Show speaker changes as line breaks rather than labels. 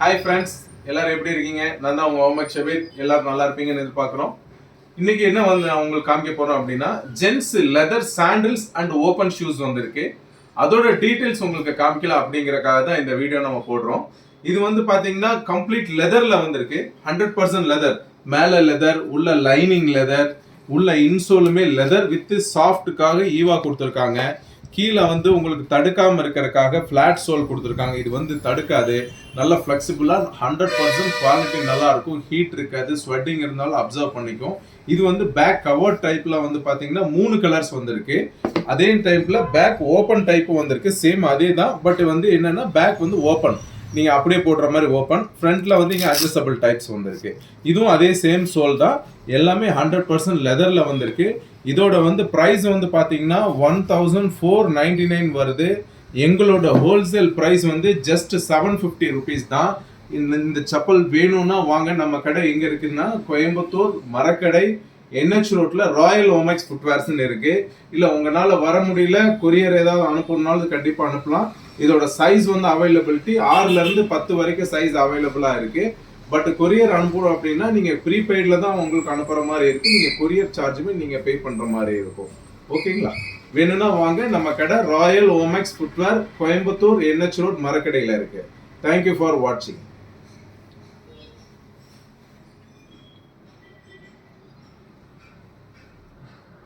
Hi friends, எல்லாரும் எப்படி இருக்கீங்க? நான் தான் உங்க ஓமக் ஷபீர். எல்லாரும் நல்லா இருப்பீங்கன்னு எதிர்பார்க்குறோம். இன்னைக்கு என்ன நான் உங்களுக்கு காமிக்க போறோம் அப்படின்னா, gents leather sandals and open shoes வந்திருக்கு. அதோட டீடைல்ஸ் உங்களுக்கு காமிக்கலாம் அப்படிங்கறக்காக தான் இந்த வீடியோ நம்ம போடுறோம். இது பாத்தீங்கன்னா கம்ப்ளீட் லெதர்ல வந்திருக்கு. 100% லெதர். மேல லெதர், உள்ள லைனிங் லெதர், உள்ள இன்சோலுமே லெதர் வித் சாஃப்ட்டுக்காக ஈவா கொடுத்துருக்காங்க. கீழே உங்களுக்கு தடுக்காம இருக்கிறதுக்காக ஃபிளாட் சோல் கொடுத்துருக்காங்க. இது தடுக்காது, நல்ல ஃபிளெக்சிபிளா 100% குவாலிட்டி நல்லா இருக்கும். ஹீட் இருக்காது, ஸ்வெட்டிங் இருந்தாலும் அப்சர்வ் பண்ணிக்கும். இது பேக் கவர் டைப்ல பாத்தீங்கன்னா 3 கலர்ஸ் வந்திருக்கு. அதே டைப்ல பேக் ஓபன் டைப் வந்திருக்கு. சேம் அதே தான், பட் என்னன்னா பேக் ஓபன், நீங்க அப்படியே போடுற மாதிரி ஓபன். ஃப்ரண்ட்ல இங்க அட்ஜஸ்டபிள் டைப்ஸ் வந்திருக்கு. இதுவும் அதே சேம் சோல் தான். எல்லாமே 100% லெதர்ல வந்திருக்கு. இதோட பிரைஸ் பாத்தீங்கன்னா 1499 வருது. எங்களோட ஹோல்சேல் பிரைஸ் ஜஸ்ட் 750 ருபீஸ் தான். இந்த செப்பல் வேணும்னா வாங்க. நம்ம கடை எங்க இருக்குன்னா கோயம்புத்தூர் மரக்கடை NH ரோட்ல ராயல் ஓமெக்ஸ் ஃபுட்வேர்ஸ் இருக்கு. இல்ல உங்களால வர முடியல, கொரியர் ஏதாவது அனுப்பணும்னாலும் கண்டிப்பா அனுப்பலாம். இதோட சைஸ் அவைலபிலிட்டி 6ல இருந்து 10 வரைக்கும் சைஸ் அவைலபிளா இருக்கு. பட் கொரியர் அனுப்பணும் அப்படின்னா நீங்க ப்ரீபெய்ட்ல தான் உங்களுக்கு அனுப்புற மாதிரி இருக்கு. நீங்க கொரியர் சார்ஜுமே நீங்க பே பண்ற மாதிரி இருக்கும். ஓகேங்களா? வேணும்னா வாங்க. நம்ம கடை Royal Omex Footwear, Coimbatore NH road மரக்கடையில இருக்கு. தேங்க்யூ ஃபார் வாட்சிங்.